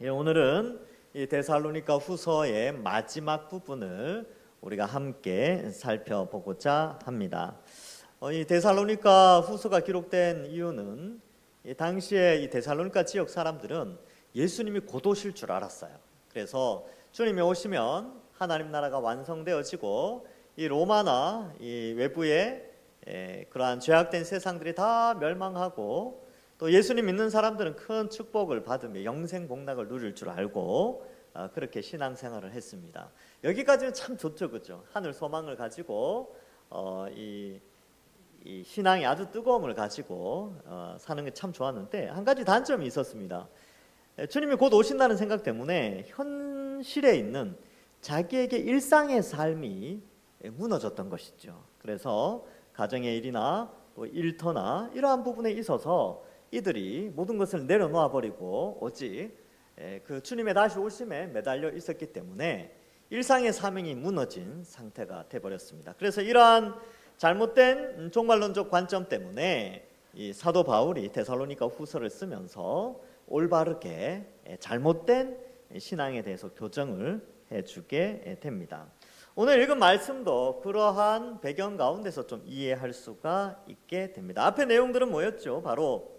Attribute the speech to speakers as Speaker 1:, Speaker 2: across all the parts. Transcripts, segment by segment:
Speaker 1: 오늘은 이 데살로니가 후서의 마지막 부분을 우리가 함께 살펴보고자 합니다. 이 데살로니가 후서가 기록된 이유는 이 당시에 이 데살로니가 지역 사람들은 예수님이 곧 오실 줄 알았어요. 그래서 주님이 오시면 하나님 나라가 완성되어지고 이 로마나 이 외부의 그러한 죄악된 세상들이 다 멸망하고 또 예수님 믿는 사람들은 큰 축복을 받으며 영생 복락을 누릴 줄 알고 그렇게 신앙생활을 했습니다. 여기까지는 참 좋죠, 그렇죠? 하늘 소망을 가지고 이 신앙이 아주 뜨거움을 가지고 사는 게 참 좋았는데 한 가지 단점이 있었습니다. 주님이 곧 오신다는 생각 때문에 현실에 있는 자기에게 일상의 삶이 무너졌던 것이죠. 그래서 가정의 일이나 또 일터나 이러한 부분에 있어서 이들이 모든 것을 내려놓아 버리고 오직 그 주님의 다시 오심에 매달려 있었기 때문에 일상의 사명이 무너진 상태가 되어버렸습니다. 그래서 이러한 잘못된 종말론적 관점 때문에 이 사도 바울이 데살로니가 후서를 쓰면서 올바르게 잘못된 신앙에 대해서 교정을 해주게 됩니다. 오늘 읽은 말씀도 그러한 배경 가운데서 좀 이해할 수가 있게 됩니다. 앞의 내용들은 뭐였죠? 바로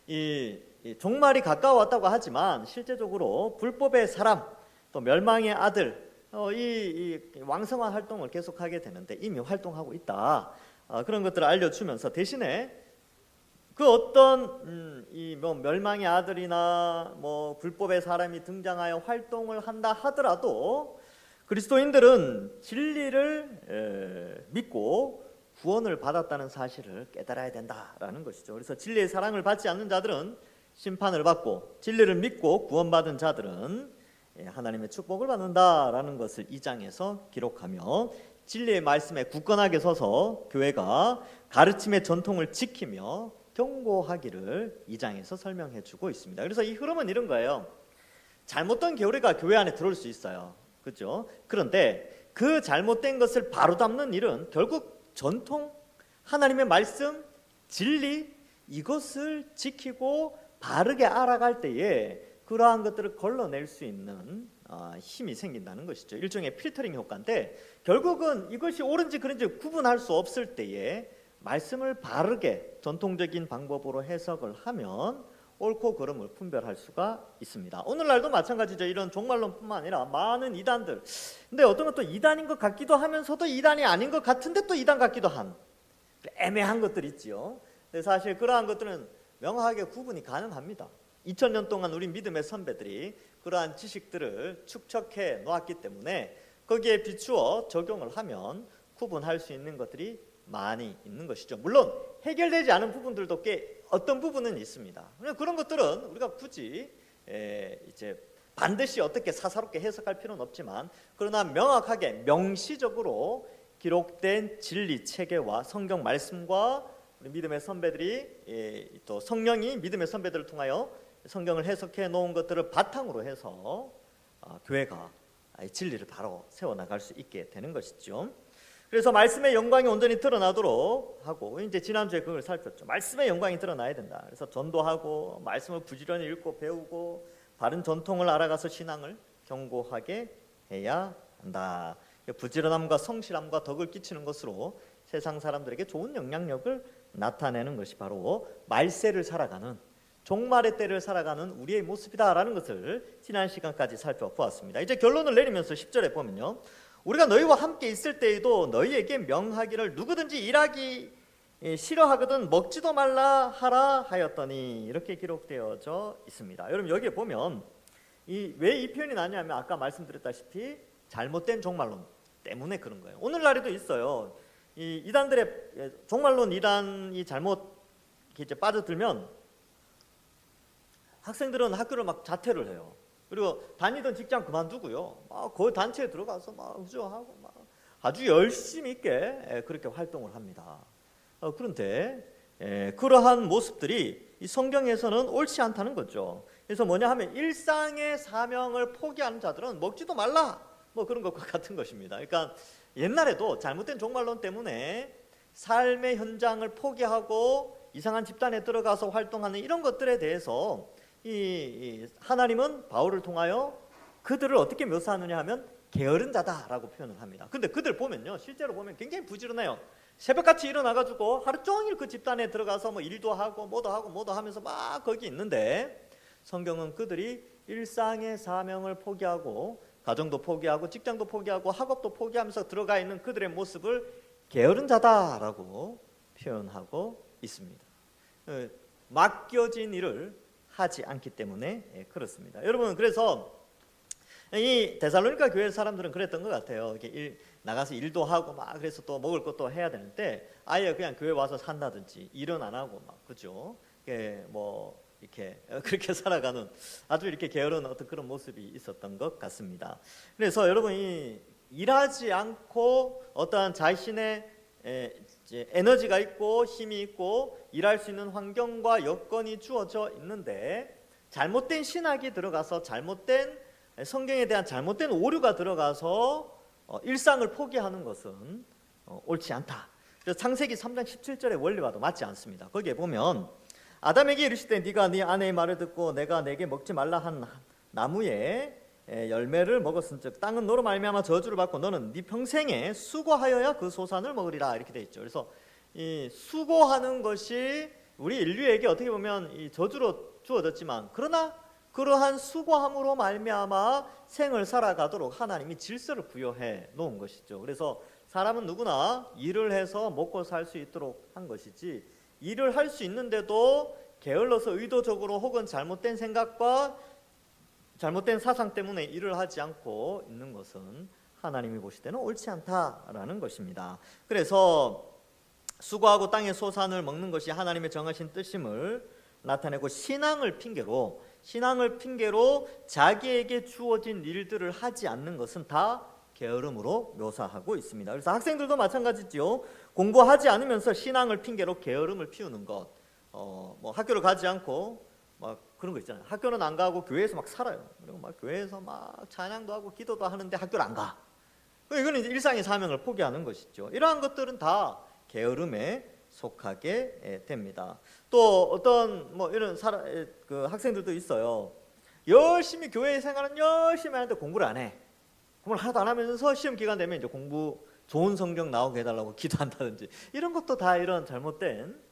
Speaker 1: 이 종말이 가까웠다고 하지만 실제적으로 불법의 사람 또 멸망의 아들 이 왕성한 활동을 계속하게 되는데 이미 활동하고 있다. 그런 것들을 알려주면서 대신에 그 어떤 이 뭐 멸망의 아들이나 뭐 불법의 사람이 등장하여 활동을 한다 하더라도 그리스도인들은 진리를 믿고 구원을 받았다는 사실을 깨달아야 된다라는 것이죠. 그래서 진리의 사랑을 받지 않는 자들은 심판을 받고 진리를 믿고 구원받은 자들은 하나님의 축복을 받는다라는 것을 이 장에서 기록하며 진리의 말씀에 굳건하게 서서 교회가 가르침의 전통을 지키며 경고하기를 이 장에서 설명해 주고 있습니다. 그래서 이 흐름은 이런 거예요. 잘못된 교리가 교회 안에 들어올 수 있어요. 그렇죠? 그런데 그 잘못된 것을 바로잡는 일은 결국 전통, 하나님의 말씀, 진리 이것을 지키고 바르게 알아갈 때에 그러한 것들을 걸러낼 수 있는 힘이 생긴다는 것이죠. 일종의 필터링 효과인데 결국은 이것이 옳은지 그른지 구분할 수 없을 때에 말씀을 바르게 전통적인 방법으로 해석을 하면 옳고 그름을 분별할 수가 있습니다. 오늘날도 마찬가지죠. 이런 종말론뿐만 아니라 많은 이단들. 근데 어떤 것도 이단인 것 같기도 하면서도 이단이 아닌 것 같은데 또 이단 같기도 한 애매한 것들이 있지요. 근데 사실 그러한 것들은 명확하게 구분이 가능합니다. 2000년 동안 우리 믿음의 선배들이 그러한 지식들을 축적해 놓았기 때문에 거기에 비추어 적용을 하면 구분할 수 있는 것들이 많이 있는 것이죠. 물론 해결되지 않은 부분들도 꽤 어떤 부분은 있습니다. 그런 것들은 우리가 굳이 이제 반드시 어떻게 사사롭게 해석할 필요는 없지만 그러나 명확하게 명시적으로 기록된 진리 체계와 성경 말씀과 우리 믿음의 선배들이 또 성령이 믿음의 선배들을 통하여 성경을 해석해 놓은 것들을 바탕으로 해서 교회가 진리를 바로 세워나갈 수 있게 되는 것이죠. 그래서 말씀의 영광이 온전히 드러나도록 하고 이제 지난주에 그걸 살폈죠. 말씀의 영광이 드러나야 된다. 그래서 전도하고 말씀을 부지런히 읽고 배우고 바른 전통을 알아가서 신앙을 견고하게 해야 한다. 부지런함과 성실함과 덕을 끼치는 것으로 세상 사람들에게 좋은 영향력을 나타내는 것이 바로 말세를 살아가는 종말의 때를 살아가는 우리의 모습이다라는 것을 지난 시간까지 살펴보았습니다. 이제 결론을 내리면서 10절에 보면요. 우리가 너희와 함께 있을 때에도 너희에게 명하기를 누구든지 일하기 싫어하거든 먹지도 말라 하라 하였더니 이렇게 기록되어져 있습니다. 여러분 여기에 보면 왜 이 표현이 나냐면 아까 말씀드렸다시피 잘못된 종말론 때문에 그런 거예요. 오늘날에도 있어요. 이 이단들의 종말론 이단이 잘못 이제 빠져들면 학생들은 학교를 막 자퇴를 해요. 그리고 다니던 직장 그만두고요. 막 그 단체에 들어가서 막 우주하고 막 아주 열심히 있게 그렇게 활동을 합니다. 그런데 그러한 모습들이 이 성경에서는 옳지 않다는 거죠. 그래서 뭐냐 하면 일상의 사명을 포기하는 자들은 먹지도 말라 뭐 그런 것과 같은 것입니다. 그러니까 옛날에도 잘못된 종말론 때문에 삶의 현장을 포기하고 이상한 집단에 들어가서 활동하는 이런 것들에 대해서 이 하나님은 바울을 통하여 그들을 어떻게 묘사하느냐 하면 게으른 자다라고 표현을 합니다. 근데 그들 보면요, 실제로 보면 굉장히 부지런해요. 새벽같이 일어나가지고 하루 종일 그 집단에 들어가서 뭐 일도 하고 뭐도 하면서 막 거기 있는데, 성경은 그들이 일상의 사명을 포기하고 가정도 포기하고 직장도 포기하고 학업도 포기하면서 들어가 있는 그들의 모습을 게으른 자다라고 표현하고 있습니다. 맡겨진 일을 하지 않기 때문에 그렇습니다. 여러분, 그래서 이 데살로니가 교회 사람들은 그랬던 것 같아요. 이렇게 나가서 일도 하고 막 그래서 또 먹을 것도 해야 되는데 아예 그냥 교회 와서 산다든지 일은 안 하고 막, 그죠? 뭐 이렇게 그렇게 살아가는 아주 이렇게 게으른 어떤 그런 모습이 있었던 것 같습니다. 그래서 여러분이 일하지 않고 어떠한 자신의 에너지가 있고 힘이 있고 일할 수 있는 환경과 여건이 주어져 있는데 잘못된 신학이 들어가서 잘못된 성경에 대한 잘못된 오류가 들어가서 일상을 포기하는 것은 옳지 않다. 그래서 창세기 3장 17절의 원리와도 맞지 않습니다. 거기에 보면 아담에게 이르시되 네가 네 아내의 말을 듣고 내가 내게 먹지 말라 한 나무의 열매를 먹었은즉 땅은 너로 말미암아 저주를 받고 너는 네 평생에 수고하여야 그 소산을 먹으리라, 이렇게 돼 있죠. 그래서 이 수고하는 것이 우리 인류에게 어떻게 보면 이 저주로 주어졌지만, 그러나 그러한 수고함으로 말미암아 생을 살아가도록 하나님이 질서를 부여해 놓은 것이죠. 그래서 사람은 누구나 일을 해서 먹고 살 수 있도록 한 것이지, 일을 할 수 있는데도 게을러서 의도적으로 혹은 잘못된 생각과 잘못된 사상 때문에 일을 하지 않고 있는 것은 하나님이 보실 때는 옳지 않다라는 것입니다. 그래서 수고하고 땅의 소산을 먹는 것이 하나님의 정하신 뜻임을 나타내고, 신앙을 핑계로 자기에게 주어진 일들을 하지 않는 것은 다 게으름으로 묘사하고 있습니다. 그래서 학생들도 마찬가지죠. 공부하지 않으면서 신앙을 핑계로 게으름을 피우는 것, 뭐 학교를 가지 않고 막 그런 거 있잖아요. 학교는 안 가고 교회에서 막 살아요. 그리고 막 교회에서 막 찬양도 하고 기도도 하는데 학교를 안 가. 이거는 이제 일상의 사명을 포기하는 것이죠. 이러한 것들은 다 게으름에 속하게 됩니다. 또 어떤 뭐 이런 그 학생들도 있어요. 열심히 교회 생활은 열심히 하는데 공부를 안 해. 공부를 하나도 안 하면서 시험 기간 되면 이제 공부 좋은 성적 나오게 해달라고 기도한다든지, 이런 것도 다 이런 잘못된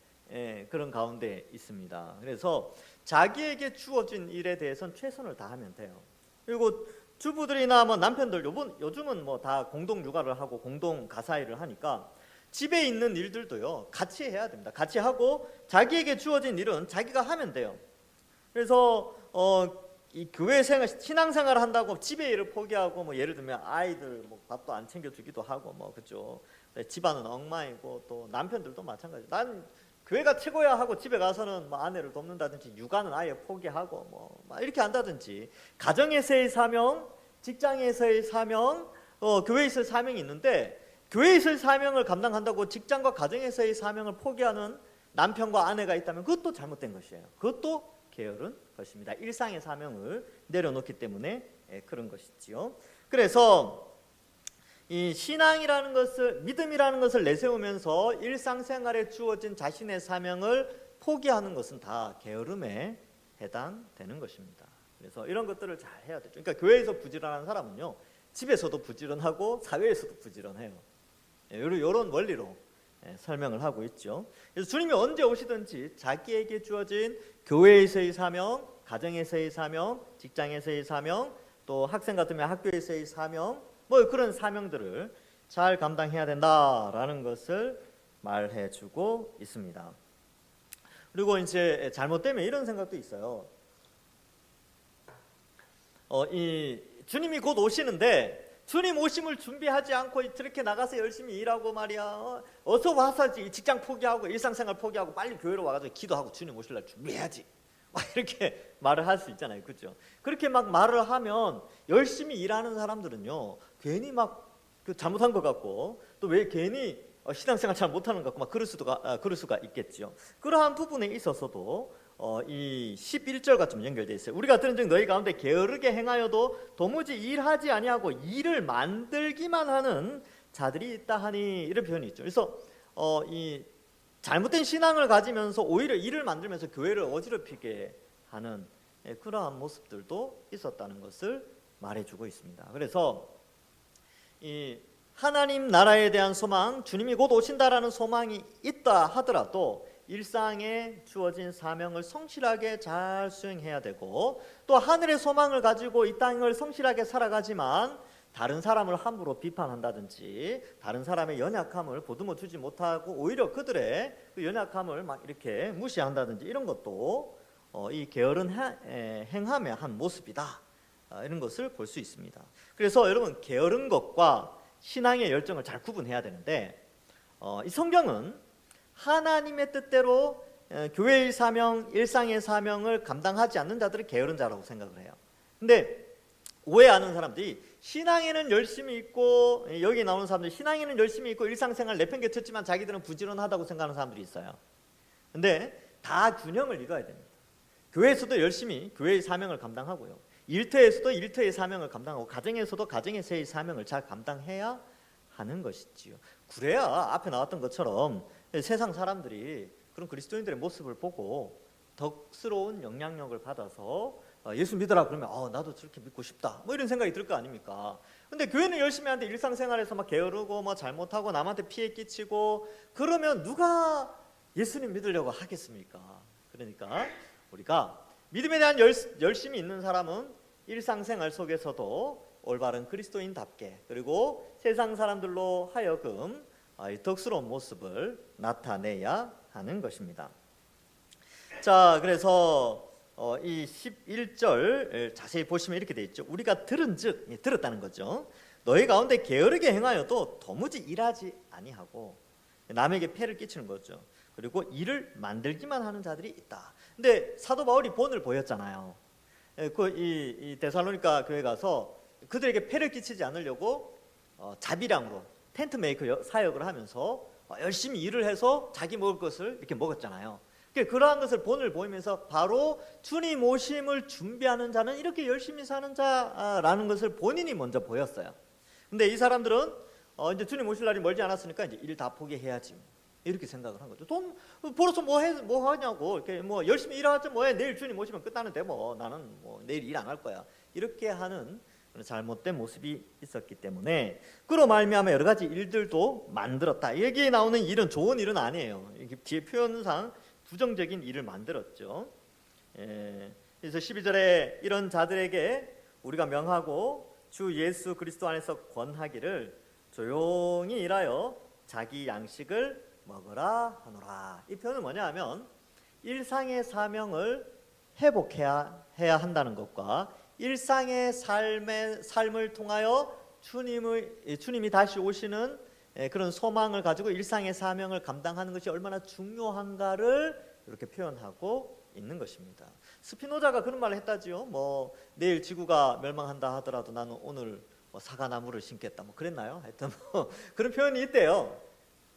Speaker 1: 그런 가운데 있습니다. 그래서 자기에게 주어진 일에 대해서는 최선을 다하면 돼요. 그리고 주부들이나 뭐 남편들 요즘은 뭐 다 공동 육아를 하고 공동 가사 일을 하니까 집에 있는 일들도요 같이 해야 됩니다. 같이 하고 자기에게 주어진 일은 자기가 하면 돼요. 그래서 이 교회 생활, 신앙생활을 한다고 집에 일을 포기하고, 뭐 예를 들면 아이들 뭐 밥도 안 챙겨주기도 하고, 뭐 그죠. 집안은 엉망이고, 또 남편들도 마찬가지. 난 교회가 최고야 하고 집에 가서는 뭐 아내를 돕는다든지, 육아는 아예 포기하고 뭐 이렇게 한다든지, 가정에서의 사명, 직장에서의 사명, 교회에서의 사명이 있는데, 교회에서의 사명을 감당한다고 직장과 가정에서의 사명을 포기하는 남편과 아내가 있다면 그것도 잘못된 것이에요. 그것도 게으른 것입니다. 일상의 사명을 내려놓기 때문에 그런 것이지요. 그래서 이 신앙이라는 것을, 믿음이라는 것을 내세우면서 일상생활에 주어진 자신의 사명을 포기하는 것은 다 게으름에 해당되는 것입니다. 그래서 이런 것들을 잘 해야 되죠. 그러니까 교회에서 부지런한 사람은요, 집에서도 부지런하고 사회에서도 부지런해요. 이런 원리로 설명을 하고 있죠. 그래서 주님이 언제 오시든지 자기에게 주어진 교회에서의 사명, 가정에서의 사명, 직장에서의 사명, 또 학생 같으면 학교에서의 사명, 뭐 그런 사명들을 잘 감당해야 된다라는 것을 말해주고 있습니다. 그리고 이제 잘못되면 이런 생각도 있어요. 이 주님이 곧 오시는데 주님 오심을 준비하지 않고 저렇게 나가서 열심히 일하고 말이야, 어서 와서 직장 포기하고 일상생활 포기하고 빨리 교회로 와가지고 기도하고 주님 오실 날 준비해야지, 막 이렇게 말을 할 수 있잖아요. 그렇죠? 그렇게 막 말을 하면 열심히 일하는 사람들은요 괜히 막 잘못한 것 같고, 또 왜 괜히 신앙생활 잘 못하는 것 같고 막 그럴 수가 있겠죠. 그러한 부분에 있어서도 이 11절과 좀 연결되어 있어요. 우리가 들은즉 너희 가운데 게으르게 행하여도 도무지 일하지 아니하고 일을 만들기만 하는 자들이 있다 하니, 이런 표현이 있죠. 그래서 이 잘못된 신앙을 가지면서 오히려 일을 만들면서 교회를 어지럽히게 하는 그러한 모습들도 있었다는 것을 말해주고 있습니다. 그래서 이 하나님 나라에 대한 소망, 주님이 곧 오신다라는 소망이 있다 하더라도 일상에 주어진 사명을 성실하게 잘 수행해야 되고, 또 하늘의 소망을 가지고 이 땅을 성실하게 살아가지만 다른 사람을 함부로 비판한다든지 다른 사람의 연약함을 보듬어 주지 못하고 오히려 그들의 그 연약함을 막 이렇게 무시한다든지 이런 것도 이 게으른 행함의 한 모습이다, 이런 것을 볼 수 있습니다. 그래서 여러분, 게으른 것과 신앙의 열정을 잘 구분해야 되는데, 이 성경은 하나님의 뜻대로 교회의 사명, 일상의 사명을 감당하지 않는 자들을 게으른 자라고 생각을 해요. 근데 오해하는 사람들이 신앙에는 열심히 있고, 여기 나오는 사람들 신앙에는 열심히 있고 일상생활 내팽개쳤지만 자기들은 부지런하다고 생각하는 사람들이 있어요. 근데 다 균형을 이뤄야 됩니다. 교회에서도 열심히 교회의 사명을 감당하고요, 일터에서도 일터의 사명을 감당하고, 가정에서도 가정에서의 사명을 잘 감당해야 하는 것이지요. 그래야 앞에 나왔던 것처럼 세상 사람들이 그런 그리스도인들의 모습을 보고 덕스러운 영향력을 받아서 예수 믿어라 그러면 나도 저렇게 믿고 싶다, 뭐 이런 생각이 들 거 아닙니까? 근데 교회는 열심히 하는데 일상생활에서 막 게으르고 뭐 잘못하고 남한테 피해 끼치고 그러면 누가 예수님 믿으려고 하겠습니까? 그러니까 우리가 믿음에 대한 열심이 있는 사람은 일상생활 속에서도 올바른 그리스도인답게, 그리고 세상 사람들로 하여금 덕스러운 모습을 나타내야 하는 것입니다. 자, 그래서 이 11절 자세히 보시면 이렇게 돼 있죠. 우리가 들은즉, 들었다는 거죠. 너희 가운데 게으르게 행하여도 도무지 일하지 아니하고, 남에게 폐를 끼치는 거죠. 그리고 일을 만들기만 하는 자들이 있다. 근데 사도 바울이 본을 보였잖아요. 이 데살로니가 교회 가서 그들에게 폐를 끼치지 않으려고 자비량으로 텐트 메이커 사역을 하면서 열심히 일을 해서 자기 먹을 것을 이렇게 먹었잖아요. 그러한 것을 본을 보이면서 바로 주님 오심을 준비하는 자는 이렇게 열심히 사는 자라는 것을 본인이 먼저 보였어요. 근데 이 사람들은 이제 주님 오실 날이 멀지 않았으니까 이제 일 다 포기해야지, 이렇게 생각을 한 거죠. 돈 벌어서 뭐 하냐고, 이렇게 뭐 열심히 일하자, 뭐해, 내일 주님 오시면 끝나는데 뭐 나는 뭐 내일 일 안 할 거야, 이렇게 하는 잘못된 모습이 있었기 때문에 그로 말미암아 여러 가지 일들도 만들었다. 여기에 나오는 일은 좋은 일은 아니에요. 이게 뒤에 표현상 부정적인 일을 만들었죠. 그래서 12절에 이런 자들에게 우리가 명하고 주 예수 그리스도 안에서 권하기를 조용히 일하여 자기 양식을 먹으라 하노라. 이 표현은 뭐냐 하면 일상의 사명을 회복해야 한다는 것과 일상의 삶을 통하여 주님이 다시 오시는 그런 소망을 가지고 일상의 사명을 감당하는 것이 얼마나 중요한가를 이렇게 표현하고 있는 것입니다. 스피노자가 그런 말을 했다지요. 뭐 내일 지구가 멸망한다 하더라도 나는 오늘 뭐 사과나무를 심겠다, 뭐 그랬나요? 하여튼 뭐 그런 표현이 있대요.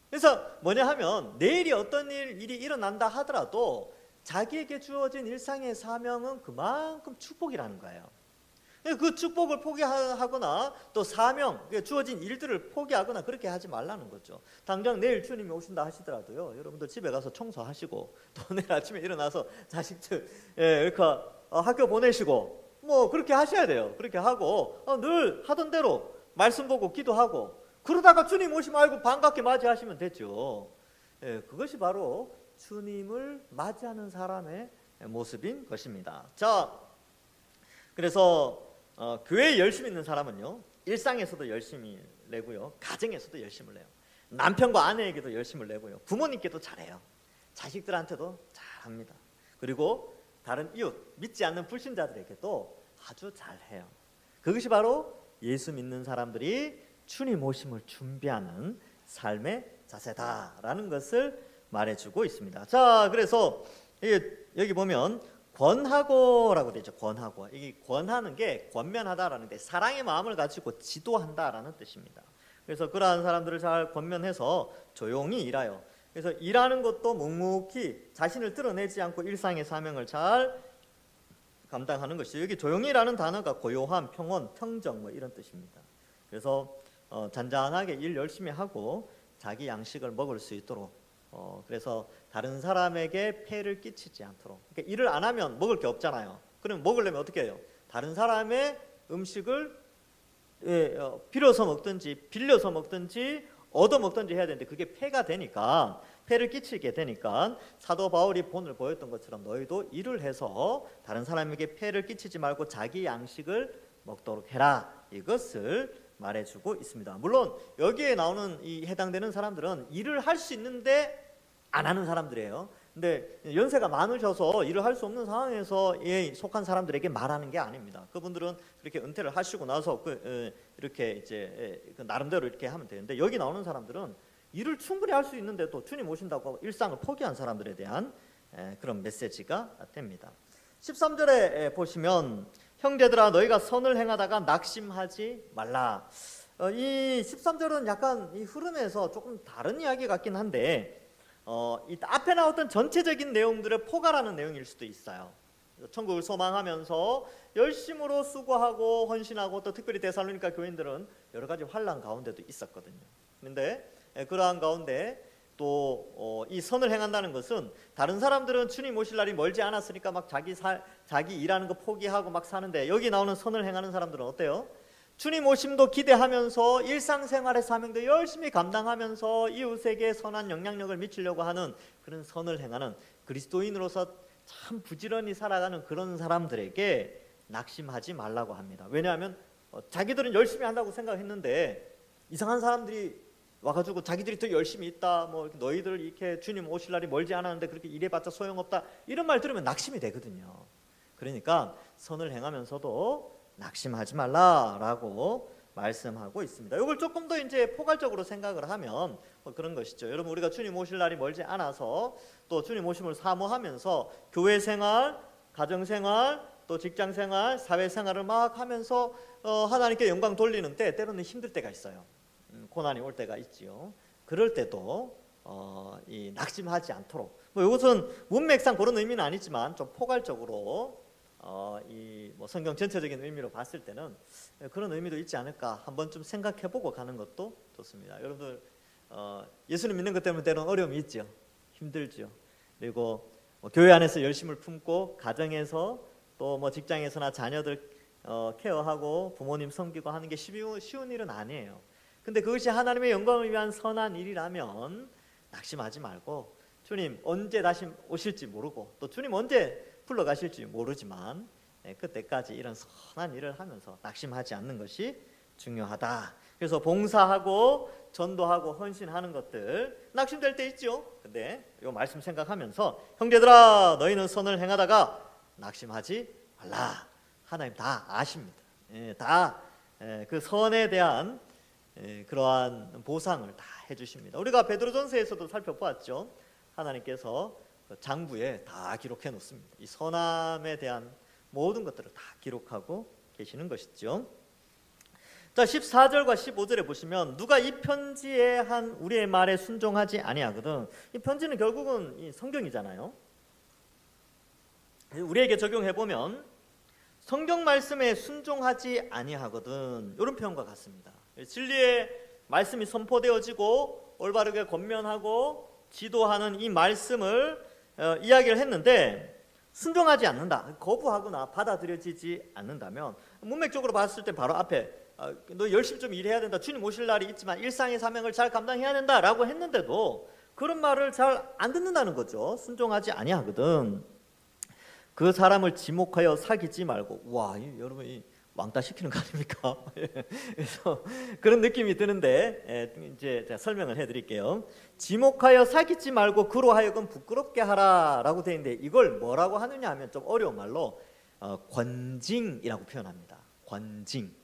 Speaker 1: 그래서 뭐냐 하면 내일이 어떤 일이 일어난다 하더라도 자기에게 주어진 일상의 사명은 그만큼 축복이라는 거예요. 그 축복을 포기하거나 또 사명, 주어진 일들을 포기하거나 그렇게 하지 말라는 거죠. 당장 내일 주님이 오신다 하시더라도요, 여러분들 집에 가서 청소하시고 또 내일 아침에 일어나서 자식들 이렇게 학교 보내시고 뭐 그렇게 하셔야 돼요. 그렇게 하고 늘 하던 대로 말씀 보고 기도하고 그러다가 주님 오시면 알고 반갑게 맞이하시면 되죠. 그것이 바로 주님을 맞이하는 사람의 모습인 것입니다. 자, 그래서 교회에 열심히 있는 사람은요, 일상에서도 열심히 내고요, 가정에서도 열심을 내요. 남편과 아내에게도 열심을 내고요, 부모님께도 잘해요, 자식들한테도 잘합니다. 그리고 다른 이웃, 믿지 않는 불신자들에게도 아주 잘해요. 그것이 바로 예수 믿는 사람들이 주님 오심을 준비하는 삶의 자세다라는 것을 말해주고 있습니다. 자, 그래서 여기 보면 권하고라고 되죠. 권하고. 이 권하는 게 권면하다라는 게 사랑의 마음을 가지고 지도한다라는 뜻입니다. 그래서 그러한 사람들을 잘 권면해서 조용히 일하여, 그래서 일하는 것도 묵묵히 자신을 드러내지 않고 일상의 사명을 잘 감당하는 것이죠. 여기 조용히라는 단어가 고요함, 평온, 평정 뭐 이런 뜻입니다. 그래서 잔잔하게 일 열심히 하고 자기 양식을 먹을 수 있도록, 그래서 다른 사람에게 폐를 끼치지 않도록. 그러니까 일을 안 하면 먹을 게 없잖아요. 그럼 먹으려면 어떻게 해요? 다른 사람의 음식을 빌어서 먹든지 빌려서 먹든지 얻어 먹든지 해야 되는데 그게 폐가 되니까, 폐를 끼치게 되니까 사도 바울이 본을 보였던 것처럼 너희도 일을 해서 다른 사람에게 폐를 끼치지 말고 자기 양식을 먹도록 해라, 이것을 말해주고 있습니다. 물론 여기에 나오는 이 해당되는 사람들은 일을 할 수 있는데 안 하는 사람들이에요. 근데 연세가 많으셔서 일을 할 수 없는 상황에서 속한 사람들에게 말하는 게 아닙니다. 그분들은 그렇게 은퇴를 하시고 나서 이렇게 이제 나름대로 이렇게 하면 되는데, 여기 나오는 사람들은 일을 충분히 할 수 있는데도 주님 오신다고 일상을 포기한 사람들에 대한 그런 메시지가 됩니다. 13절에 보시면 형제들아 너희가 선을 행하다가 낙심하지 말라. 이 13절은 약간 이 흐름에서 조금 다른 이야기 같긴 한데 이 앞에 나왔던 전체적인 내용들을 포괄하는 내용일 수도 있어요. 천국을 소망하면서 열심으로 수고하고 헌신하고, 또 특별히 데살로니가 교인들은 여러 가지 환난 가운데도 있었거든요. 그런데 그러한 가운데 또 이 선을 행한다는 것은, 다른 사람들은 주님 오실 날이 멀지 않았으니까 막 자기 일하는 거 포기하고 막 사는데, 여기 나오는 선을 행하는 사람들은 어때요? 주님 오심도 기대하면서 일상생활의 사명도 열심히 감당하면서 이웃에게 선한 영향력을 미치려고 하는 그런 선을 행하는 그리스도인으로서 참 부지런히 살아가는 그런 사람들에게 낙심하지 말라고 합니다. 왜냐하면 자기들은 열심히 한다고 생각했는데 이상한 사람들이 와가지고 자기들이 더 열심히 있다, 뭐 너희들 이렇게 주님 오실 날이 멀지 않았는데 그렇게 일해봤자 소용없다, 이런 말 들으면 낙심이 되거든요. 그러니까 선을 행하면서도 낙심하지 말라라고 말씀하고 있습니다. 이걸 조금 더 이제 포괄적으로 생각을 하면 그런 것이죠. 여러분, 우리가 주님 오실 날이 멀지 않아서 또 주님 오심을 사모하면서 교회 생활, 가정 생활, 또 직장 생활, 사회 생활을 막 하면서 하나님께 영광 돌리는 때 때로는 힘들 때가 있어요. 고난이 올 때가 있지요. 그럴 때도 이 낙심하지 않도록, 이것은 문맥상 그런 의미는 아니지만 좀 포괄적으로 이 성경 전체적인 의미로 봤을 때는 그런 의미도 있지 않을까 한번 좀 생각해보고 가는 것도 좋습니다. 여러분들 예수님 믿는 것 때문에 때로는 어려움이 있죠. 힘들죠. 그리고 교회 안에서 열심을 품고 가정에서 또 직장에서나 자녀들 케어하고 부모님 섬기고 하는 게 쉬운 일은 아니에요. 근데 그것이 하나님의 영광을 위한 선한 일이라면 낙심하지 말고, 주님 언제 다시 오실지 모르고 또 주님 언제 불러가실지 모르지만 그때까지 이런 선한 일을 하면서 낙심하지 않는 것이 중요하다. 그래서 봉사하고 전도하고 헌신하는 것들 낙심될 때 있죠. 근데 이 말씀 생각하면서 형제들아 너희는 선을 행하다가 낙심하지 말라. 하나님 다 아십니다. 다 그 선에 대한 그러한 보상을 다 해주십니다. 우리가 베드로전서에서도 살펴보았죠. 하나님께서 장부에 다 기록해 놓습니다. 이 선함에 대한 모든 것들을 다 기록하고 계시는 것이죠. 자, 14절과 15절에 보시면 누가 이 편지에 한 우리의 말에 순종하지 아니하거든. 이 편지는 결국은 이 성경이잖아요. 우리에게 적용해 보면 성경 말씀에 순종하지 아니하거든, 이런 표현과 같습니다. 진리의 말씀이 선포되어지고 올바르게 권면하고 지도하는 이 말씀을 이야기를 했는데 순종하지 않는다, 거부하거나 받아들여지지 않는다면, 문맥적으로 봤을 때 바로 앞에 너 열심히 좀 일해야 된다, 주님 오실 날이 있지만 일상의 사명을 잘 감당해야 된다라고 했는데도 그런 말을 잘 안 듣는다는 거죠. 순종하지 아니하거든. 그 사람을 지목하여 사귀지 말고. 와, 여러분 왕따 시키는 거 아닙니까? 그래서 그런 느낌이 드는데 이제 제가 설명을 해드릴게요. 지목하여 사귀지 말고 그로 하여금 부끄럽게 하라라고 되어 있는데, 이걸 뭐라고 하느냐 하면 좀 어려운 말로 권징이라고 표현합니다. 권징.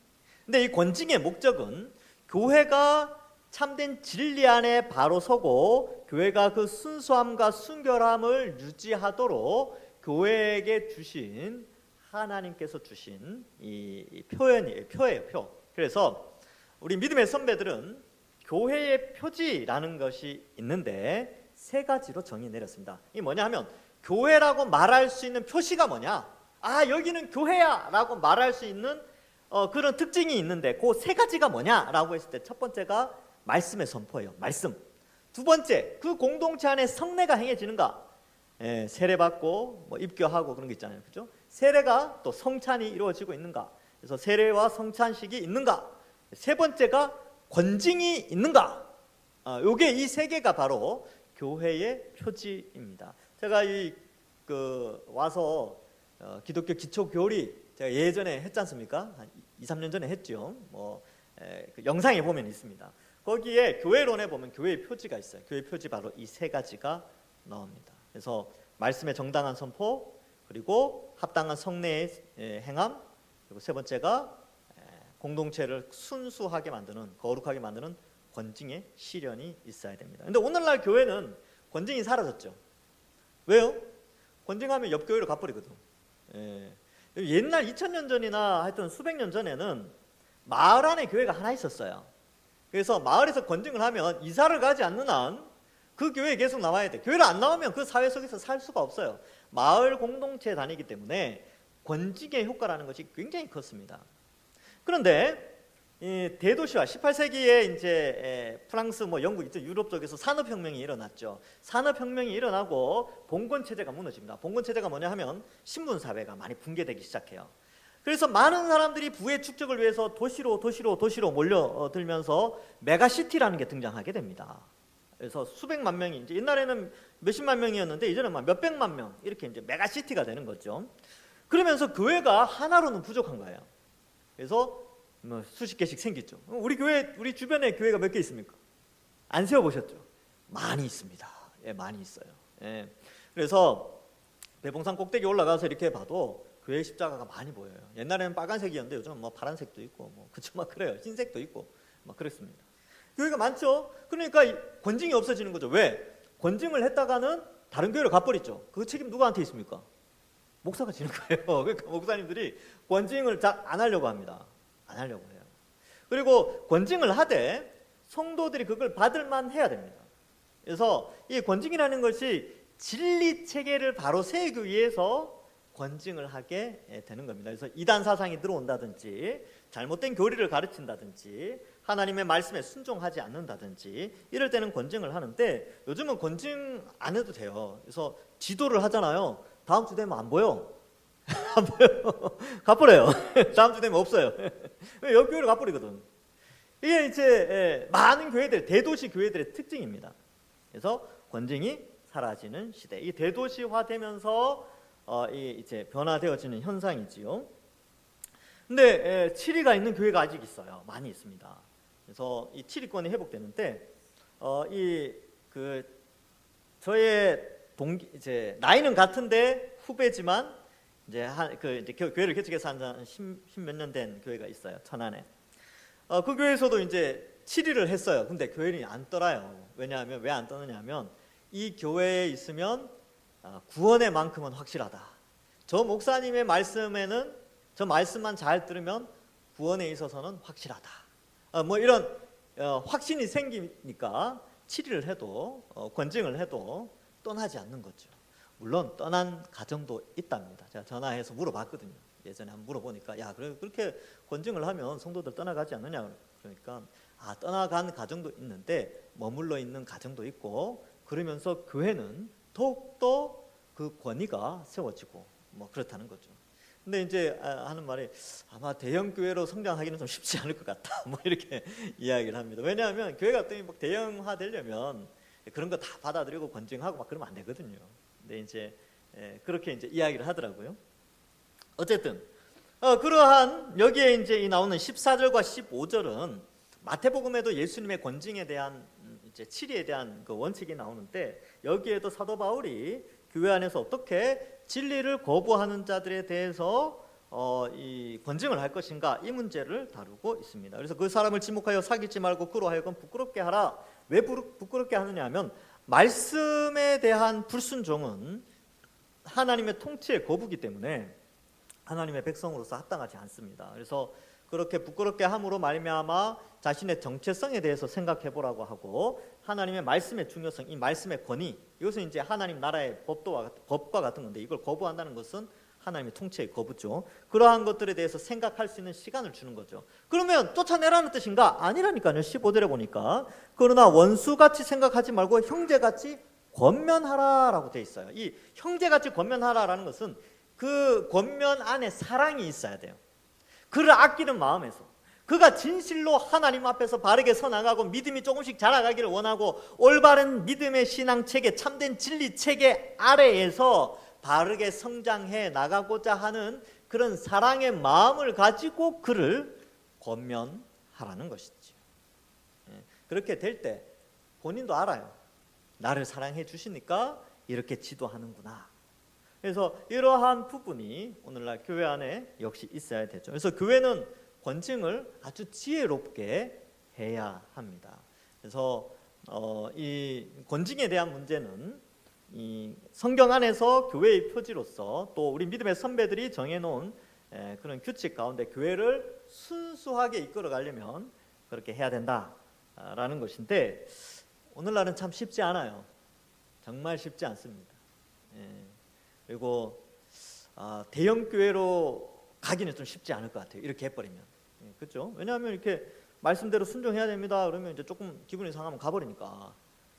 Speaker 1: 근데 이 권징의 목적은 교회가 참된 진리 안에 바로 서고 교회가 그 순수함과 순결함을 유지하도록 교회에게 주신, 하나님께서 주신 이 표예요, 표. 그래서 우리 믿음의 선배들은 교회의 표지라는 것이 있는데 세 가지로 정의 내렸습니다. 이게 뭐냐 하면, 교회라고 말할 수 있는 표시가 뭐냐? 아, 여기는 교회야 라고 말할 수 있는 그런 특징이 있는데 그 세 가지가 뭐냐라고 했을 때, 첫 번째가 말씀의 선포예요. 말씀. 두 번째, 그 공동체 안에 성례가 행해지는가? 세례받고 입교하고 그런 거 있잖아요, 그죠? 세례가 또 성찬이 이루어지고 있는가? 그래서 세례와 성찬식이 있는가? 세 번째가 권징이 있는가? 요게 이 세 개가 바로 교회의 표지입니다. 제가 와서 기독교 기초 교리 제가 예전에 했지 않습니까? 한 2, 3년 전에 했죠. 그 영상에 보면 있습니다. 거기에 교회론에 보면 교회의 표지가 있어요. 교회 표지 바로 이 세 가지가 나옵니다. 그래서 말씀의 정당한 선포, 그리고 합당한 성례의 행함, 그리고 세 번째가 공동체를 순수하게 만드는, 거룩하게 만드는 권징의 실현이 있어야 됩니다. 근데 오늘날 교회는 권징이 사라졌죠. 왜요? 권징하면 옆 교회로 가버리거든. 옛날 2000년 전이나 하여튼 수백 년 전에는 마을 안에 교회가 하나 있었어요. 그래서 마을에서 권징을 하면 이사를 가지 않는 한 그 교회에 계속 남아야 돼. 교회를 안 나오면 그 사회 속에서 살 수가 없어요. 마을 공동체에 다니기 때문에 권징의 효과라는 것이 굉장히 컸습니다. 그런데 이 대도시화, 18세기에 이제 프랑스, 영국, 이쪽 유럽 쪽에서 산업혁명이 일어났죠. 산업혁명이 일어나고 봉건 체제가 무너집니다. 봉건 체제가 뭐냐 하면 신분 사회가 많이 붕괴되기 시작해요. 그래서 많은 사람들이 부의 축적을 위해서 도시로 몰려들면서 메가시티라는 게 등장하게 됩니다. 그래서 수백만 명이, 이제 옛날에는 몇십만 명이었는데 이제는 막 몇백만 명, 이렇게 이제 메가시티가 되는 거죠. 그러면서 교회가 하나로는 부족한 거예요. 그래서 수십 개씩 생겼죠. 우리 주변에 교회가 몇 개 있습니까? 안 세워보셨죠? 많이 있습니다. 많이 있어요. 그래서 대봉산 꼭대기 올라가서 이렇게 봐도 교회 십자가가 많이 보여요. 옛날에는 빨간색이었는데 요즘은 파란색도 있고 그쵸, 그래요. 흰색도 있고 그렇습니다. 교회가 많죠. 그러니까 권징이 없어지는 거죠. 왜? 권징을 했다가는 다른 교회로 가버렸죠. 그 책임 누구한테 있습니까? 목사가 지는 거예요. 그러니까 목사님들이 권징을 잘 안 하려고 합니다. 안 하려고 해요. 그리고 권징을 하되 성도들이 그걸 받을 만 해야 됩니다. 그래서 이 권징이라는 것이 진리 체계를 바로 세우기 위해서 권징을 하게 되는 겁니다. 그래서 이단 사상이 들어온다든지 잘못된 교리를 가르친다든지 하나님의 말씀에 순종하지 않는다든지 이럴 때는 권징을 하는데 요즘은 권징 안 해도 돼요. 그래서 지도를 하잖아요. 다음 주 되면 안 보여. 안 보여. 가버려요. 다음 주 되면 없어요. 옆 교회로 가버리거든. 이게 이제 많은 교회들, 대도시 교회들의 특징입니다. 그래서 권징이 사라지는 시대. 이 대도시화되면서 이제 변화되어지는 현상이지요. 근데 7위가 있는 교회가 아직 있어요. 많이 있습니다. 그래서 이 7위권이 회복되는데 저의 이제 나이는 같은데 후배지만 이제 교회를 개척해서 한 10몇 년 된 교회가 있어요. 천안에. 그 교회에서도 이제 7위를 했어요. 근데 교회는 안 떠나요. 왜냐하면 왜 안 떠느냐면 이 교회에 있으면 구원의 만큼은 확실하다. 저 목사님의 말씀에는 저 말씀만 잘 들으면 구원에 있어서는 확실하다. 이런 확신이 생기니까 7위를 해도 권징을 해도 떠나지 않는 거죠. 물론 떠난 가정도 있답니다. 제가 전화해서 물어봤거든요. 예전에 한번 물어보니까 그렇게 권징을 하면 성도들 떠나가지 않느냐. 그러니까 떠나간 가정도 있는데 머물러 있는 가정도 있고 그러면서 교회는 더욱더 그 권위가 세워지고 그렇다는 거죠. 근데 이제 하는 말이 아마 대형 교회로 성장하기는 좀 쉽지 않을 것 같다. 이렇게 이야기를 합니다. 왜냐하면 교회가 또 대형화 되려면 그런 거 다 받아들이고 권징하고 그러면 안 되거든요. 근데 이제 그렇게 이제 이야기를 하더라고요. 어쨌든 그러한 여기에 이제 나오는 14절과 15절은 마태복음에도 예수님의 권징에 대한 이제 7위에 대한 그 원칙이 나오는데 여기에도 사도 바울이 교회 안에서 어떻게 진리를 거부하는 자들에 대해서 이 권징을 할 것인가 이 문제를 다루고 있습니다. 그래서 그 사람을 지목하여 사귀지 말고 그로 하여금 부끄럽게 하라. 왜 부끄럽게 하느냐 하면 말씀에 대한 불순종은 하나님의 통치의 거부기 때문에 하나님의 백성으로서 합당하지 않습니다. 그래서 그렇게 부끄럽게 함으로 말미암아 자신의 정체성에 대해서 생각해 보라고 하고 하나님의 말씀의 중요성, 이 말씀의 권위, 이것은 이제 하나님 나라의 법과 같은 건데 이걸 거부한다는 것은 하나님의 통치의 거부죠. 그러한 것들에 대해서 생각할 수 있는 시간을 주는 거죠. 그러면 쫓아내라는 뜻인가? 아니라니까요. 15절에 보니까 그러나 원수같이 생각하지 말고 형제같이 권면하라라고 돼 있어요. 이 형제같이 권면하라라는 것은 그 권면 안에 사랑이 있어야 돼요. 그를 아끼는 마음에서, 그가 진실로 하나님 앞에서 바르게 서나가고 믿음이 조금씩 자라가기를 원하고 올바른 믿음의 신앙 체계, 참된 진리 체계 아래에서 바르게 성장해 나가고자 하는 그런 사랑의 마음을 가지고 그를 권면하라는 것이죠. 그렇게 될 때 본인도 알아요. 나를 사랑해 주시니까 이렇게 지도하는구나. 그래서 이러한 부분이 오늘날 교회 안에 역시 있어야 되죠. 그래서 교회는 권징을 아주 지혜롭게 해야 합니다. 그래서 이 권징에 대한 문제는 이 성경 안에서 교회의 표지로서 또 우리 믿음의 선배들이 정해놓은 그런 규칙 가운데 교회를 순수하게 이끌어가려면 그렇게 해야 된다라는 것인데 오늘날은 참 쉽지 않아요. 정말 쉽지 않습니다. 그리고 대형 교회로 가기는 좀 쉽지 않을 것 같아요. 이렇게 해버리면. 그렇죠? 왜냐하면 이렇게 말씀대로 순종해야 됩니다. 그러면 이제 조금 기분이 상하면 가버리니까.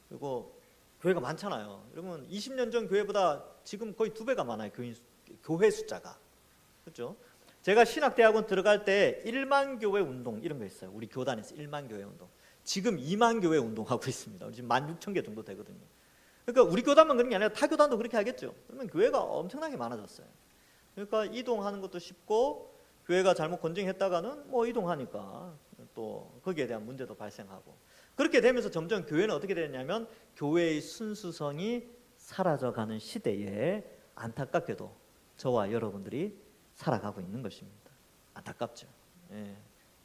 Speaker 1: 그리고 교회가 많잖아요. 여러분 20년 전 교회보다 지금 거의 2배가 많아요. 교회 숫자가. 그렇죠? 제가 신학대학원 들어갈 때 1만 교회 운동 이런 거 있어요. 우리 교단에서 1만 교회 운동. 지금 2만 교회 운동하고 있습니다. 지금 16,000개 정도 되거든요. 그러니까 우리 교단만 그런 게 아니라 타 교단도 그렇게 하겠죠. 그러면 교회가 엄청나게 많아졌어요. 그러니까 이동하는 것도 쉽고 교회가 잘못 권징했다가는 뭐 이동하니까 또 거기에 대한 문제도 발생하고 그렇게 되면서 점점 교회는 어떻게 되냐면 교회의 순수성이 사라져가는 시대에 안타깝게도 저와 여러분들이 살아가고 있는 것입니다. 안타깝죠.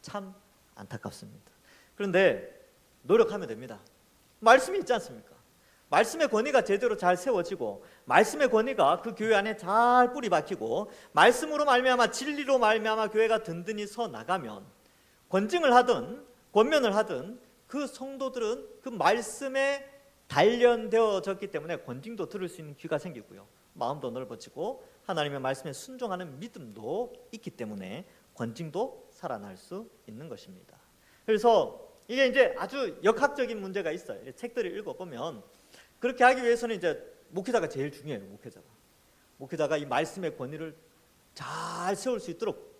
Speaker 1: 참 안타깝습니다. 그런데 노력하면 됩니다. 말씀이 있지 않습니까? 말씀의 권위가 제대로 잘 세워지고 말씀의 권위가 그 교회 안에 잘 뿌리 박히고 말씀으로 말미암아 진리로 말미암아 교회가 든든히 서 나가면 권징을 하든 권면을 하든 그 성도들은 그 말씀에 단련되어졌기 때문에 권징도 들을 수 있는 귀가 생기고요. 마음도 넓어지고 하나님의 말씀에 순종하는 믿음도 있기 때문에 권징도 살아날 수 있는 것입니다. 그래서 이게 이제 아주 역학적인 문제가 있어요. 책들을 읽어보면 그렇게 하기 위해서는 이제 목회자가 제일 중요해요. 목회자가 이 말씀의 권위를 잘 세울 수 있도록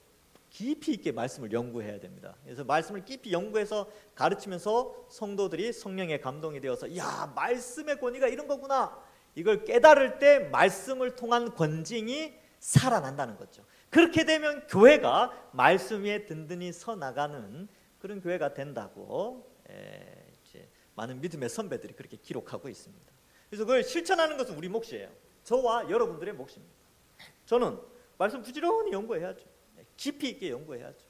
Speaker 1: 깊이 있게 말씀을 연구해야 됩니다. 그래서 말씀을 깊이 연구해서 가르치면서 성도들이 성령의 감동이 되어서 야, 말씀의 권위가 이런 거구나. 이걸 깨달을 때 말씀을 통한 권징이 살아난다는 거죠. 그렇게 되면 교회가 말씀 위에 든든히 서 나가는 그런 교회가 된다고 이제 많은 믿음의 선배들이 그렇게 기록하고 있습니다. 그래서 그걸 실천하는 것은 우리 몫이에요. 저와 여러분들의 몫입니다. 저는 말씀 부지런히 연구해야죠. 깊이 있게 연구해야죠.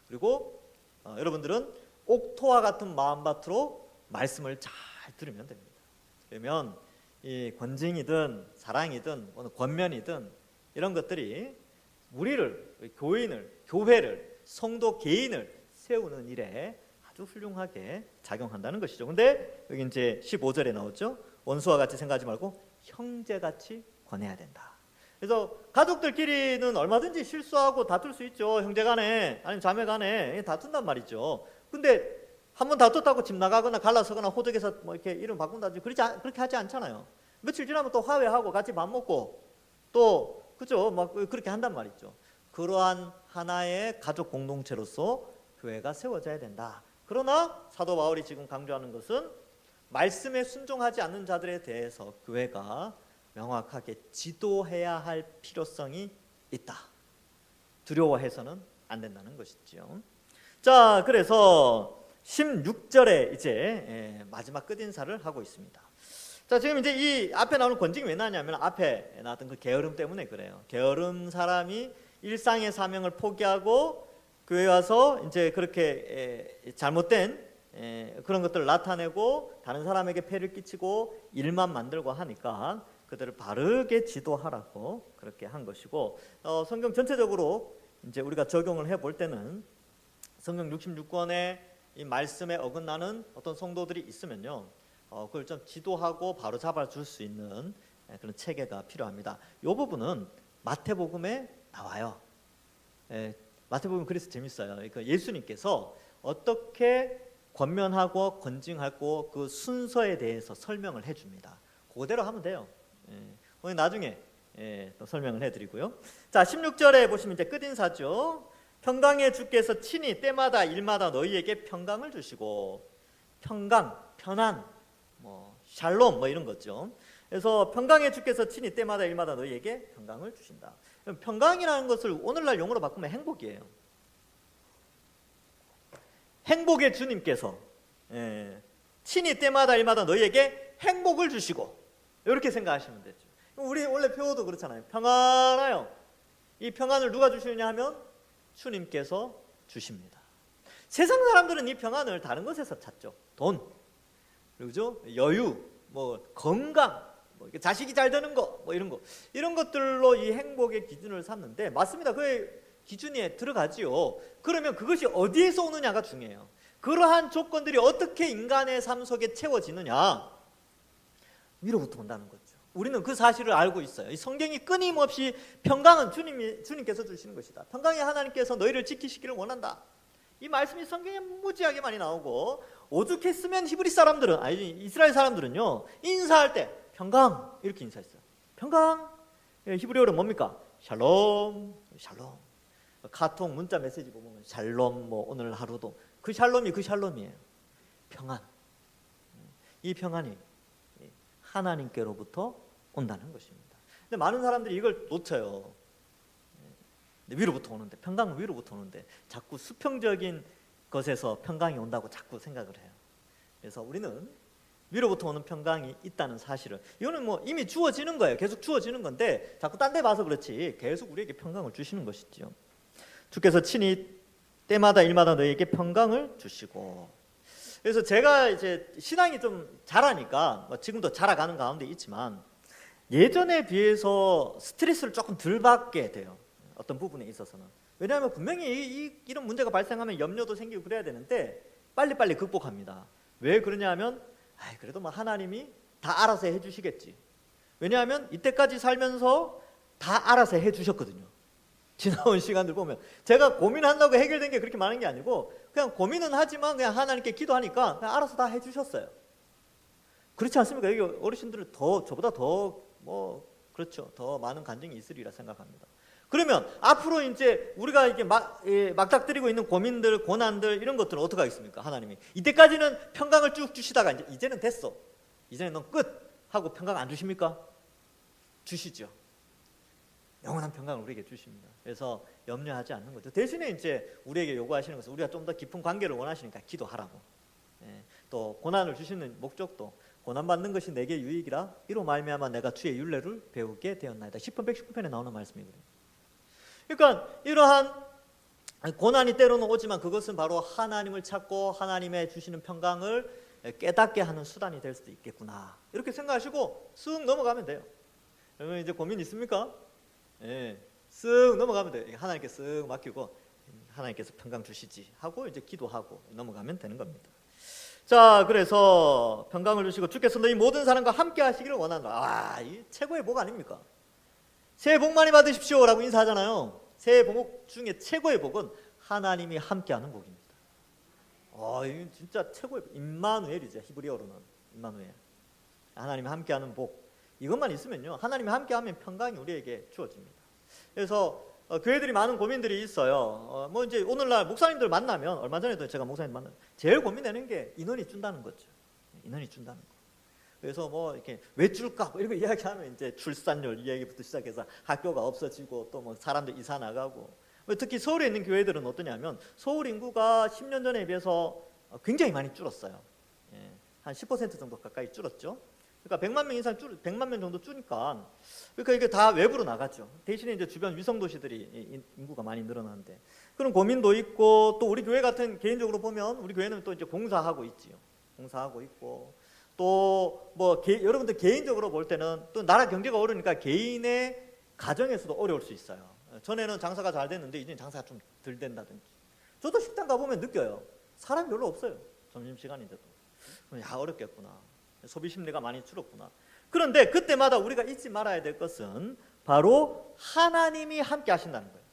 Speaker 1: 그리고 여러분들은 옥토와 같은 마음밭으로 말씀을 잘 들으면 됩니다. 그러면 이 권징이든 사랑이든 권면이든 이런 것들이 우리를, 교인을, 교회를, 성도 개인을 세우는 일에 아주 훌륭하게 작용한다는 것이죠. 근데 여기 이제 15절에 나오죠. 원수와 같이 생각하지 말고 형제같이 권해야 된다. 그래서 가족들끼리는 얼마든지 실수하고 다툴 수 있죠. 형제간에 아니면 자매간에 다툰단 말이죠. 근데 한번 다퉜다고 집 나가거나 갈라서거나 호적에서 뭐 이렇게 이름 바꾼다든지 그렇게 하지 않잖아요. 며칠 지나면 또 화해하고 같이 밥 먹고 또 그죠? 막 그렇게 한단 말이죠. 그러한 하나의 가족 공동체로서 교회가 세워져야 된다. 그러나 사도 바울이 지금 강조하는 것은 말씀에 순종하지 않는 자들에 대해서 교회가 명확하게 지도해야 할 필요성이 있다. 두려워해서는 안 된다는 것이죠. 자, 그래서 16절에 이제 마지막 끝인사를 하고 있습니다. 자, 지금 이제 이 앞에 나오는 권징이 왜 나냐면 앞에 나왔던 그 게으름 때문에 그래요. 게으름 사람이 일상의 사명을 포기하고 교회 와서 이제 그렇게 잘못된 그런 것들을 나타내고 다른 사람에게 폐를 끼치고 일만 만들고 하니까 그들을 바르게 지도하라고 그렇게 한 것이고 성경 전체적으로 이제 우리가 적용을 해볼 때는 성경 66권의 이 말씀에 어긋나는 어떤 성도들이 있으면요, 그걸 좀 지도하고 바로 잡아줄 수 있는 그런 체계가 필요합니다. 이 부분은 마태복음에 나와요. 마태복음 그래서 재밌어요. 그러니까 예수님께서 어떻게 권면하고 권징하고 그 순서에 대해서 설명을 해줍니다. 그대로 하면 돼요. 나중에 또 설명을 해드리고요. 자, 16절에 보시면 이제 끝인사죠. 평강의 주께서 친히 때마다 일마다 너희에게 평강을 주시고, 평강, 편안, 샬롬 이런 거죠. 그래서 평강의 주께서 친히 때마다 일마다 너희에게 평강을 주신다. 평강이라는 것을 오늘날 용어로 바꾸면 행복이에요. 행복의 주님께서 친히 때마다 일마다 너희에게 행복을 주시고, 이렇게 생각하시면 되죠. 우리 원래 표어도 그렇잖아요. 평안하여. 이 평안을 누가 주시느냐 하면 주님께서 주십니다. 세상 사람들은 이 평안을 다른 것에서 찾죠. 돈, 그리고 여유, 건강, 자식이 잘 되는 거, 이런 것들로 이 행복의 기준을 삼는데, 맞습니다. 그의 기준에 들어가지요. 그러면 그것이 어디에서 오느냐가 중요해요. 그러한 조건들이 어떻게 인간의 삶 속에 채워지느냐, 위로부터 온다는 거죠. 우리는 그 사실을 알고 있어요. 이 성경이 끊임없이 평강은 주님께서 주시는 것이다. 평강의 하나님께서 너희를 지키시기를 원한다. 이 말씀이 성경에 무지하게 많이 나오고, 오죽했으면 이스라엘 사람들은요, 인사할 때 평강 이렇게 인사했어요. 평강. 히브리어로 뭡니까? 샬롬, 샬롬. 카톡 문자 메시지 보면 샬롬, 오늘 하루도 그 샬롬이 그 샬롬이에요. 평안. 이 평안이 하나님께로부터 온다는 것입니다. 근데 많은 사람들이 이걸 놓쳐요. 위로부터 오는데, 평강은 위로부터 오는데 자꾸 수평적인 것에서 평강이 온다고 자꾸 생각을 해요. 그래서 우리는 위로부터 오는 평강이 있다는 사실을, 이거는 이미 주어지는 거예요. 계속 주어지는 건데 자꾸 딴 데 봐서 그렇지 계속 우리에게 평강을 주시는 것이죠. 주께서 친히 때마다 일마다 너희에게 평강을 주시고. 그래서 제가 이제 신앙이 좀 자라니까, 지금도 자라가는 가운데 있지만, 예전에 비해서 스트레스를 조금 덜 받게 돼요. 어떤 부분에 있어서는. 왜냐하면 분명히 이런 문제가 발생하면 염려도 생기고 그래야 되는데 빨리빨리 극복합니다. 왜 그러냐 하면 그래도 하나님이 다 알아서 해주시겠지. 왜냐하면 이때까지 살면서 다 알아서 해주셨거든요. 지나온 시간들 보면 제가 고민한다고 해결된 게 그렇게 많은 게 아니고, 그냥 고민은 하지만 그냥 하나님께 기도하니까 그냥 알아서 다 해주셨어요. 그렇지 않습니까? 여기 어르신들은 저보다 그렇죠. 더 많은 간증이 있으리라 생각합니다. 그러면 앞으로 이제 우리가 이렇게 막닥뜨리고 있는 고민들, 고난들, 이런 것들은 어떻게 하겠습니까? 하나님이 이때까지는 평강을 쭉 주시다가 이제는 됐어, 이제는 넌 끝 하고 평강 안 주십니까? 주시죠. 영원한 평강을 우리에게 주십니다. 그래서 염려하지 않는 거죠. 대신에 이제 우리에게 요구하시는 것은 우리가 좀 더 깊은 관계를 원하시니까 기도하라고. 또 고난을 주시는 목적도 고난받는 것이 내게 유익이라 이로 말미암아 내가 주의 율례를 배우게 되었나이다. 10편 119편에 나오는 말씀이거든요. 그러니까 이러한 고난이 때로는 오지만 그것은 바로 하나님을 찾고 하나님의 주시는 평강을 깨닫게 하는 수단이 될 수도 있겠구나, 이렇게 생각하시고 쓱 넘어가면 돼요. 여러분 이제 고민 있습니까? 쓱 넘어가면 돼요. 하나님께 쓱 맡기고 하나님께서 평강 주시지 하고 이제 기도하고 넘어가면 되는 겁니다. 자, 그래서 평강을 주시고 주께서 너희 모든 사람과 함께 하시기를 원한다. 이 최고의 복 아닙니까? 새해 복 많이 받으십시오 라고 인사하잖아요. 새해 복 중에 최고의 복은 하나님이 함께하는 복입니다. 이건 진짜 최고의 복. 임마누엘이죠. 히브리어로는 임마누엘. 하나님이 함께하는 복. 이것만 있으면요, 하나님이 함께하면 평강이 우리에게 주어집니다. 그래서 교회들이 많은 고민들이 있어요. 이제 오늘날 목사님들 만나면, 얼마 전에도 제가 목사님 만나면 제일 고민되는 게 인원이 준다는 거죠. 인원이 준다는 거. 그래서 이렇게 왜 줄까 이런 거 이야기하면 이제 출산율 이야기부터 시작해서 학교가 없어지고 또 사람들 이사 나가고. 특히 서울에 있는 교회들은 어떠냐면 서울 인구가 10년 전에 비해서 굉장히 많이 줄었어요. 한 10% 정도 가까이 줄었죠. 그러니까 100만 명 이상 100만 명 정도 줄니까, 그러니까 이게 다 외부로 나가죠. 대신에 이제 주변 위성 도시들이 인구가 많이 늘어나는데 그런 고민도 있고, 또 우리 교회 같은, 개인적으로 보면 우리 교회는 또 이제 공사하고 있지요. 공사하고 있고, 또 여러분들 개인적으로 볼 때는 또 나라 경제가 어려우니까 개인의 가정에서도 어려울 수 있어요. 전에는 장사가 잘 됐는데 이제는 장사가 좀 덜 된다든지. 저도 식당 가보면 느껴요. 사람이 별로 없어요. 점심시간인데도. 어렵겠구나. 소비 심리가 많이 줄었구나. 그런데 그때마다 우리가 잊지 말아야 될 것은 바로 하나님이 함께 하신다는 거예요.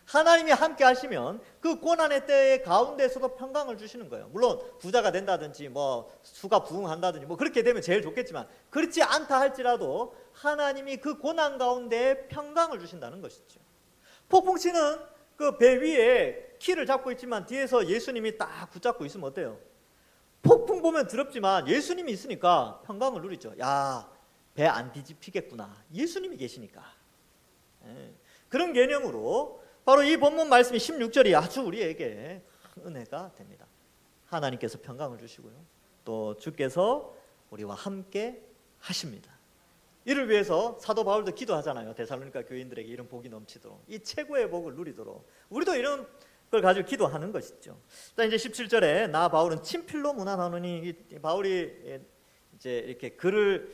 Speaker 1: 하나님이 함께 하시면 그 고난의 때의 가운데서도 평강을 주시는 거예요. 물론 부자가 된다든지 뭐 수가 부흥한다든지 뭐 그렇게 되면 제일 좋겠지만, 그렇지 않다 할지라도 하나님이 그 고난 가운데 평강을 주신다는 것이죠. 폭풍 치는 그 배 위에 키를 잡고 있지만 뒤에서 예수님이 딱 붙잡고 있으면 어때요? 폭풍 보면 더럽지만 예수님이 있으니까 평강을 누리죠. 야, 배 안 뒤집히겠구나, 예수님이 계시니까. 그런 개념으로 바로 이 본문 말씀이 16절이 아주 우리에게 은혜가 됩니다. 하나님께서 평강을 주시고요, 또 주께서 우리와 함께 하십니다. 이를 위해서 사도 바울도 기도하잖아요. 데살로니가 교인들에게 이런 복이 넘치도록, 이 최고의 복을 누리도록 우리도 이런 걸 가지고 기도하는 것이죠. 자, 이제 17절에 나 바울은 친필로 문안하노니, 바울이 이제 이렇게 글을,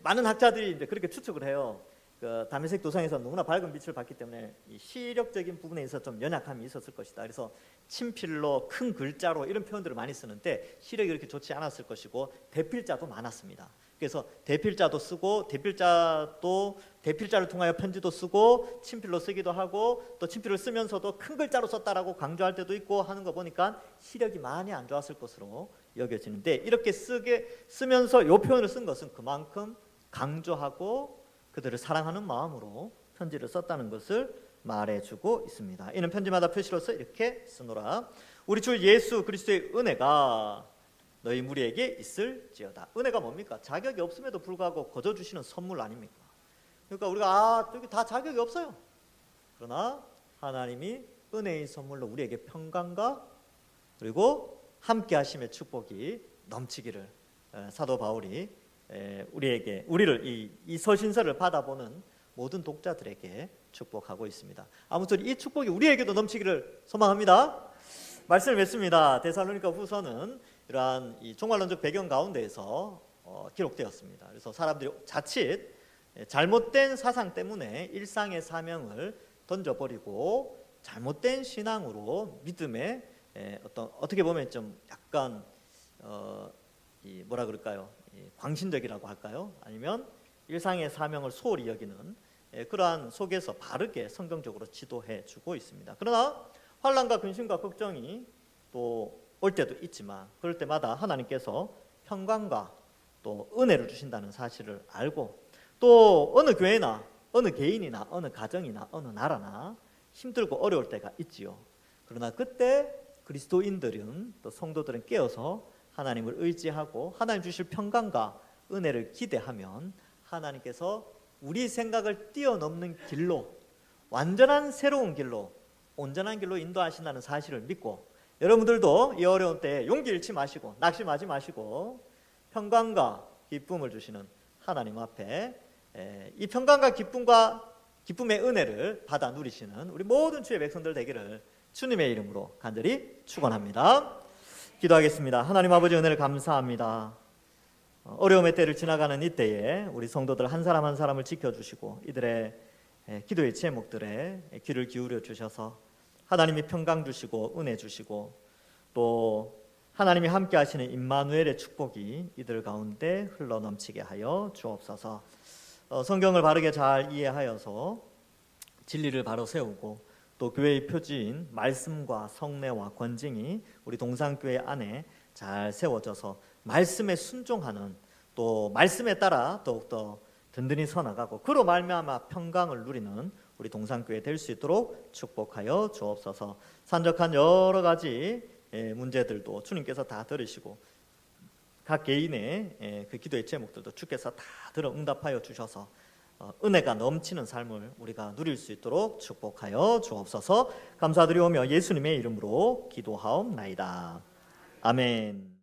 Speaker 1: 많은 학자들이 이제 그렇게 추측을 해요. 그 다메섹 도상에서 너무나 밝은 빛을 받기 때문에 이 시력적인 부분에 있어서 좀 연약함이 있었을 것이다. 그래서 친필로, 큰 글자로 이런 표현들을 많이 쓰는데 시력이 그렇게 좋지 않았을 것이고 대필자도 많았습니다. 그래서 대필자도 쓰고, 대필자를 통하여 편지도 쓰고 친필로 쓰기도 하고, 또 친필을 쓰면서도 큰 글자로 썼다라고 강조할 때도 있고 하는 거 보니까 시력이 많이 안 좋았을 것으로 여겨지는데, 이렇게 쓰면서 이 표현을 쓴 것은 그만큼 강조하고 그들을 사랑하는 마음으로 편지를 썼다는 것을 말해주고 있습니다. 이는 편지마다 표시로서 이렇게 쓰노라. 우리 주 예수 그리스도의 은혜가 너희 무리에게 있을지어다. 은혜가 뭡니까? 자격이 없음에도 불구하고 거저 주시는 선물 아닙니까? 그러니까 우리가 여기 다 자격이 없어요. 그러나 하나님이 은혜의 선물로 우리에게 평강과 그리고 함께 하심의 축복이 넘치기를 사도 바울이 우리를 이 서신서를 받아보는 모든 독자들에게 축복하고 있습니다. 아무튼 이 축복이 우리에게도 넘치기를 소망합니다. 말씀을 맺습니다. 데살로니가 후서는 이러한 이 종말론적 배경 가운데에서 기록되었습니다. 그래서 사람들이 자칫 잘못된 사상 때문에 일상의 사명을 던져버리고 잘못된 신앙으로 믿음에 어떻게 보면 좀 약간 뭐라 그럴까요? 광신적이라고 할까요? 아니면 일상의 사명을 소홀히 여기는 그러한 속에서 바르게 성경적으로 지도해 주고 있습니다. 그러나 환난과 근심과 걱정이 또 올 때도 있지만, 그럴 때마다 하나님께서 평강과 또 은혜를 주신다는 사실을 알고, 또 어느 교회나 어느 개인이나 어느 가정이나 어느 나라나 힘들고 어려울 때가 있지요. 그러나 그때 그리스도인들은, 또 성도들은 깨어서 하나님을 의지하고 하나님 주실 평강과 은혜를 기대하면 하나님께서 우리 생각을 뛰어넘는 길로, 완전한 새로운 길로, 온전한 길로 인도하신다는 사실을 믿고, 여러분들도 이 어려운 때에 용기 잃지 마시고 낙심하지 마시고 평강과 기쁨을 주시는 하나님 앞에 이 평강과 기쁨의 은혜를 받아 누리시는 우리 모든 주의 백성들 되기를 주님의 이름으로 간절히 축원합니다. 기도하겠습니다. 하나님 아버지, 은혜를 감사합니다. 어려움의 때를 지나가는 이때에 우리 성도들 한 사람 한 사람을 지켜주시고 이들의 기도의 제목들에 귀를 기울여 주셔서 하나님이 평강 주시고 은혜 주시고, 또 하나님이 함께 하시는 임마누엘의 축복이 이들 가운데 흘러넘치게 하여 주옵소서. 성경을 바르게 잘 이해하여서 진리를 바로 세우고, 또 교회의 표지인 말씀과 성례와 권징이 우리 동산교회 안에 잘 세워져서 말씀에 순종하는, 또 말씀에 따라 더욱더 든든히 서나가고 그로 말미암아 평강을 누리는 우리 동산교회 될 수 있도록 축복하여 주옵소서. 산적한 여러 가지 문제들도 주님께서 다 들으시고 각 개인의 그 기도의 제목들도 주께서 다 들어 응답하여 주셔서 은혜가 넘치는 삶을 우리가 누릴 수 있도록 축복하여 주옵소서. 감사드리오며 예수님의 이름으로 기도하옵나이다. 아멘.